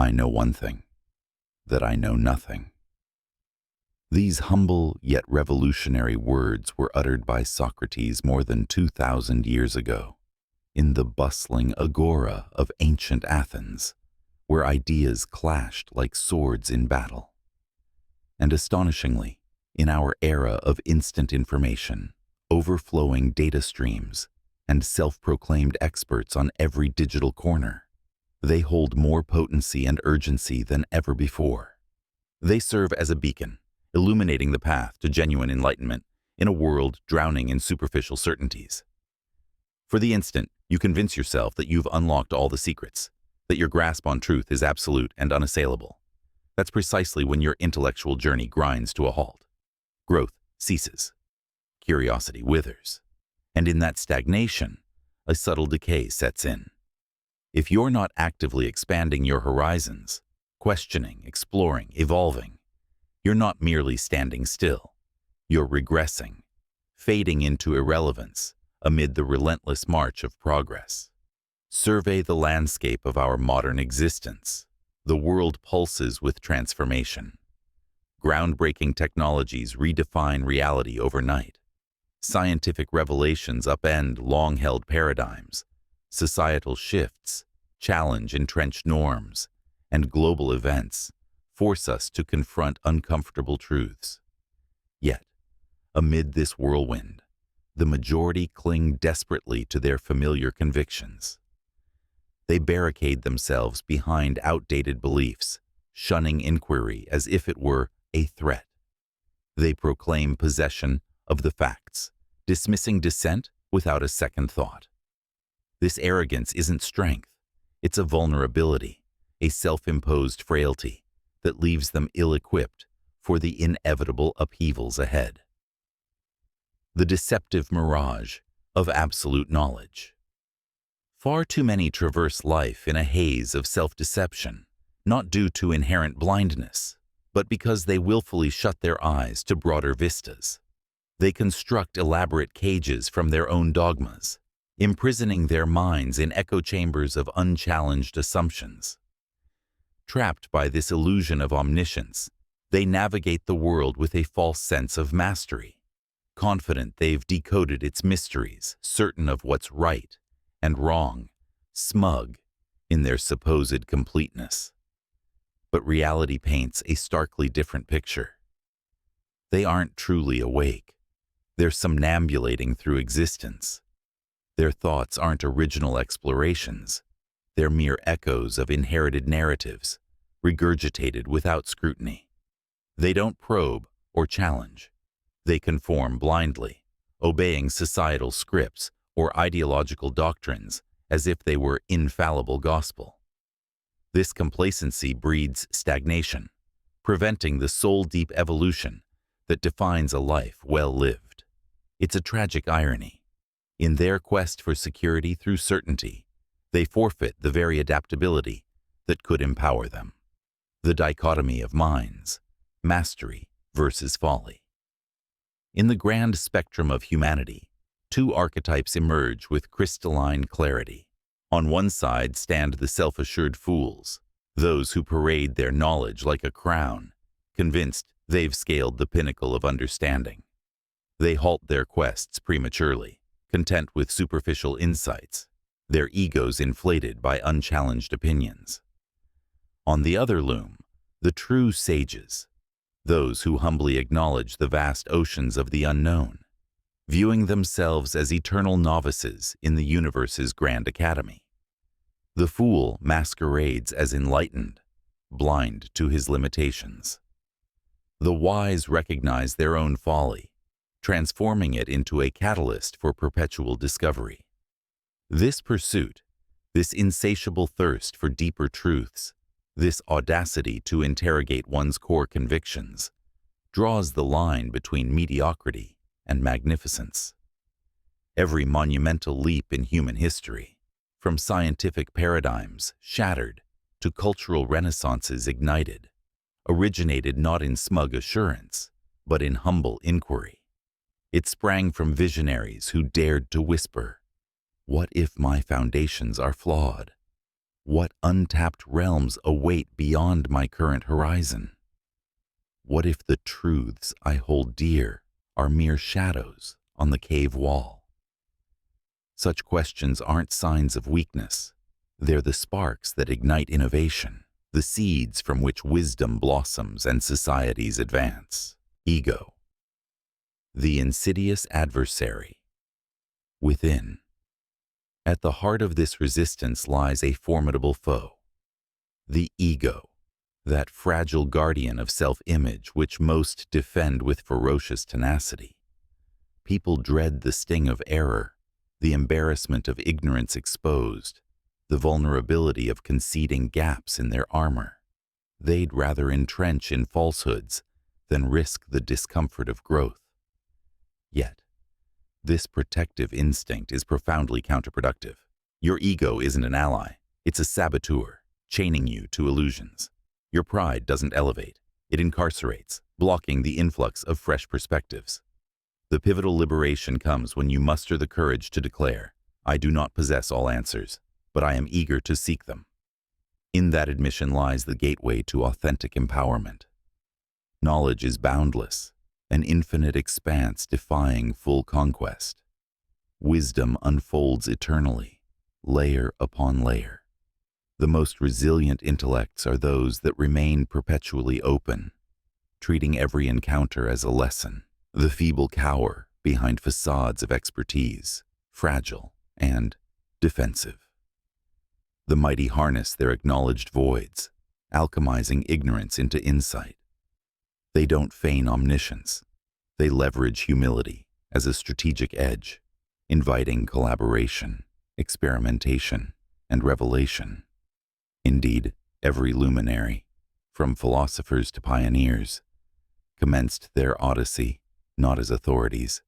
I know one thing, that I know nothing. These humble yet revolutionary words were uttered by Socrates more than 2,000 years ago, in the bustling agora of ancient Athens, where ideas clashed like swords in battle. And astonishingly, in our era of instant information, overflowing data streams, and self-proclaimed experts on every digital corner, they hold more potency and urgency than ever before. They serve as a beacon, illuminating the path to genuine enlightenment in a world drowning in superficial certainties. For the instant, you convince yourself that you've unlocked all the secrets, that your grasp on truth is absolute and unassailable. That's precisely when your intellectual journey grinds to a halt. Growth ceases. Curiosity withers. And in that stagnation, a subtle decay sets in. If you're not actively expanding your horizons, questioning, exploring, evolving, you're not merely standing still. You're regressing, fading into irrelevance amid the relentless march of progress. Survey the landscape of our modern existence. The world pulses with transformation. Groundbreaking technologies redefine reality overnight. Scientific revelations upend long-held paradigms. Societal shifts challenge entrenched norms, and global events force us to confront uncomfortable truths. Yet, amid this whirlwind, the majority cling desperately to their familiar convictions. They barricade themselves behind outdated beliefs, shunning inquiry as if it were a threat. They proclaim possession of the facts, dismissing dissent without a second thought. This arrogance isn't strength, it's a vulnerability, a self-imposed frailty that leaves them ill-equipped for the inevitable upheavals ahead. The deceptive mirage of absolute knowledge. Far too many traverse life in a haze of self-deception, not due to inherent blindness, but because they willfully shut their eyes to broader vistas. They construct elaborate cages from their own dogmas, imprisoning their minds in echo chambers of unchallenged assumptions. Trapped by this illusion of omniscience, they navigate the world with a false sense of mastery, confident they've decoded its mysteries, certain of what's right and wrong, smug in their supposed completeness. But reality paints a starkly different picture. They aren't truly awake. They're somnambulating through existence. Their thoughts aren't original explorations. They're mere echoes of inherited narratives, regurgitated without scrutiny. They don't probe or challenge. They conform blindly, obeying societal scripts or ideological doctrines as if they were infallible gospel. This complacency breeds stagnation, preventing the soul-deep evolution that defines a life well lived. It's a tragic irony. In their quest for security through certainty, they forfeit the very adaptability that could empower them. The dichotomy of minds, mastery versus folly. In the grand spectrum of humanity, two archetypes emerge with crystalline clarity. On one side stand the self-assured fools, those who parade their knowledge like a crown, convinced they've scaled the pinnacle of understanding. They halt their quests prematurely, content with superficial insights, their egos inflated by unchallenged opinions. On the other loom, the true sages, those who humbly acknowledge the vast oceans of the unknown, viewing themselves as eternal novices in the universe's grand academy. The fool masquerades as enlightened, blind to his limitations. The wise recognize their own folly, transforming it into a catalyst for perpetual discovery. This pursuit, this insatiable thirst for deeper truths, this audacity to interrogate one's core convictions, draws the line between mediocrity and magnificence. Every monumental leap in human history, from scientific paradigms shattered to cultural renaissances ignited, originated not in smug assurance, but in humble inquiry. It sprang from visionaries who dared to whisper, "What if my foundations are flawed?" What untapped realms await beyond my current horizon? What if the truths I hold dear are mere shadows on the cave wall? Such questions aren't signs of weakness. They're the sparks that ignite innovation, the seeds from which wisdom blossoms and societies advance. Ego, the insidious adversary. Within, at the heart of this resistance lies a formidable foe, the ego, that fragile guardian of self-image which most defend with ferocious tenacity. People dread the sting of error, the embarrassment of ignorance exposed, the vulnerability of conceding gaps in their armor. They'd rather entrench in falsehoods than risk the discomfort of growth. Yet, this protective instinct is profoundly counterproductive. Your ego isn't an ally, it's a saboteur, chaining you to illusions. Your pride doesn't elevate, it incarcerates, blocking the influx of fresh perspectives. The pivotal liberation comes when you muster the courage to declare, I do not possess all answers, but I am eager to seek them. In that admission lies the gateway to authentic empowerment. Knowledge is boundless, an infinite expanse defying full conquest. Wisdom unfolds eternally, layer upon layer. The most resilient intellects are those that remain perpetually open, treating every encounter as a lesson. The feeble cower behind facades of expertise, fragile and defensive. The mighty harness their acknowledged voids, alchemizing ignorance into insight. They don't feign omniscience. They leverage humility as a strategic edge, inviting collaboration, experimentation, and revelation. Indeed, every luminary, from philosophers to pioneers, commenced their odyssey not as authorities,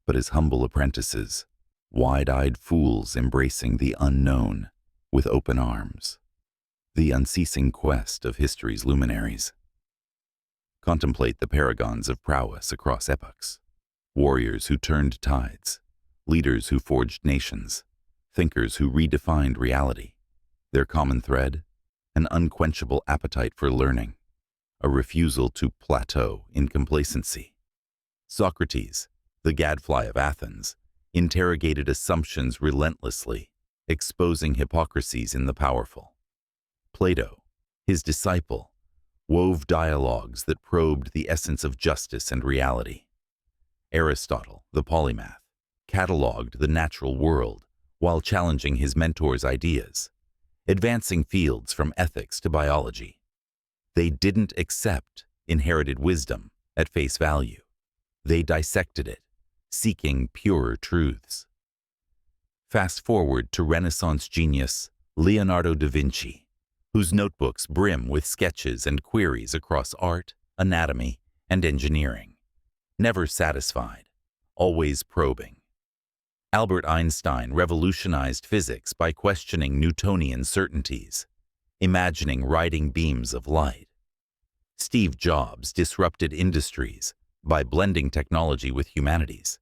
but as humble apprentices, wide-eyed fools embracing the unknown with open arms. The unceasing quest of history's luminaries. Contemplate the paragons of prowess across epochs, warriors who turned tides, leaders who forged nations, thinkers who redefined reality. Their common thread? An unquenchable appetite for learning, a refusal to plateau in complacency. Socrates, the gadfly of Athens, interrogated assumptions relentlessly, exposing hypocrisies in the powerful. Plato, his disciple, wove dialogues that probed the essence of justice and reality. Aristotle, the polymath, cataloged the natural world while challenging his mentor's ideas, advancing fields from ethics to biology. They didn't accept inherited wisdom at face value. They dissected it, seeking purer truths. Fast forward to Renaissance genius Leonardo da Vinci, whose notebooks brim with sketches and queries across art, anatomy, and engineering. Never satisfied, always probing. Albert Einstein revolutionized physics by questioning Newtonian certainties, imagining riding beams of light. Steve Jobs disrupted industries by blending technology with humanities,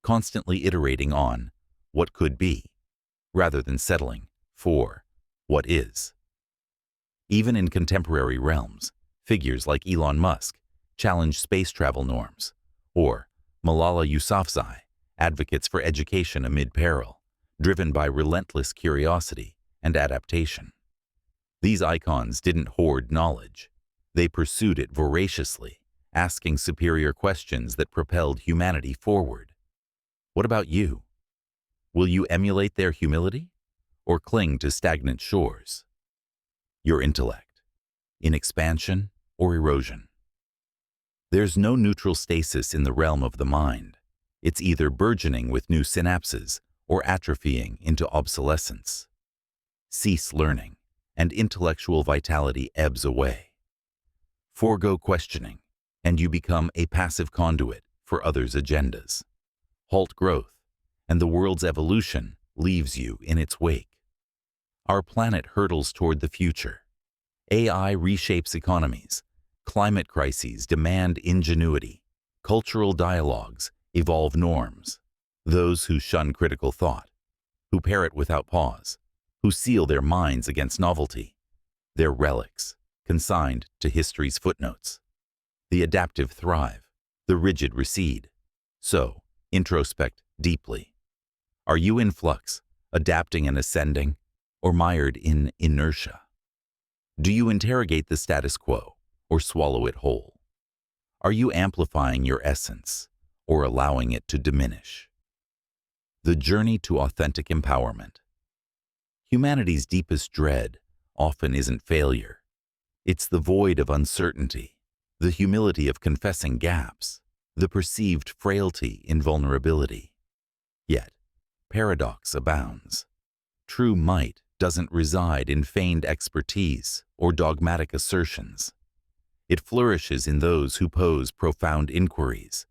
constantly iterating on what could be, rather than settling for what is. Even in contemporary realms, figures like Elon Musk challenge space travel norms, or Malala Yousafzai, advocates for education amid peril, driven by relentless curiosity and adaptation. These icons didn't hoard knowledge. They pursued it voraciously, asking superior questions that propelled humanity forward. What about you? Will you emulate their humility or cling to stagnant shores? Your intellect, in expansion or erosion? There's no neutral stasis in the realm of the mind. It's either burgeoning with new synapses or atrophying into obsolescence. Cease learning, and intellectual vitality ebbs away. Forego questioning, and you become a passive conduit for others' agendas. Halt growth, and the world's evolution leaves you in its wake. Our planet hurtles toward the future. AI reshapes economies. Climate crises demand ingenuity. Cultural dialogues evolve norms. Those who shun critical thought, who parrot without pause, who seal their minds against novelty. They're relics, consigned to history's footnotes. The adaptive thrive, the rigid recede. So, introspect deeply. Are you in flux, adapting and ascending, or mired in inertia? Do you interrogate the status quo, or swallow it whole? Are you amplifying your essence, or allowing it to diminish? The journey to authentic empowerment. Humanity's deepest dread often isn't failure. It's the void of uncertainty, the humility of confessing gaps, the perceived frailty in vulnerability. Yet, paradox abounds. True might doesn't reside in feigned expertise or dogmatic assertions. It flourishes in those who pose profound inquiries,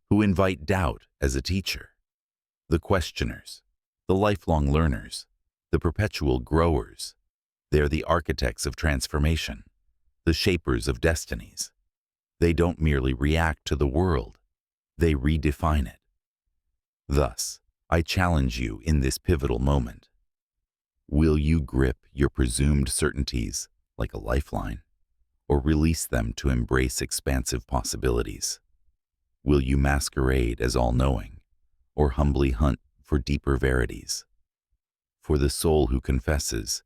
who invite doubt as a teacher. The questioners, the lifelong learners, the perpetual growers, they're the architects of transformation, the shapers of destinies. They don't merely react to the world, they redefine it. Thus, I challenge you in this pivotal moment. Will you grip your presumed certainties like a lifeline, or release them to embrace expansive possibilities? Will you masquerade as all-knowing, or humbly hunt for deeper verities? For the soul who confesses,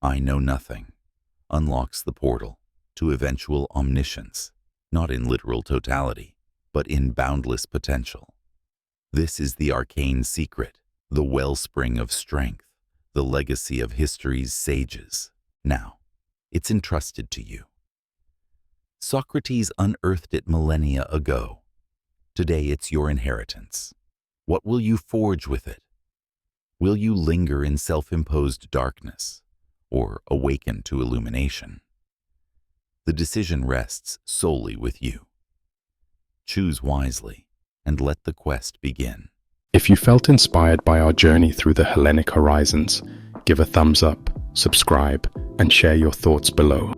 "I know nothing," unlocks the portal to eventual omniscience, not in literal totality, but in boundless potential. This is the arcane secret, the wellspring of strength, the legacy of history's sages. Now, it's entrusted to you. Socrates unearthed it millennia ago. Today it's your inheritance. What will you forge with it? Will you linger in self-imposed darkness, or awaken to illumination? The decision rests solely with you. Choose wisely, and let the quest begin. If you felt inspired by our journey through the Hellenic horizons, give a thumbs up, subscribe, and share your thoughts below.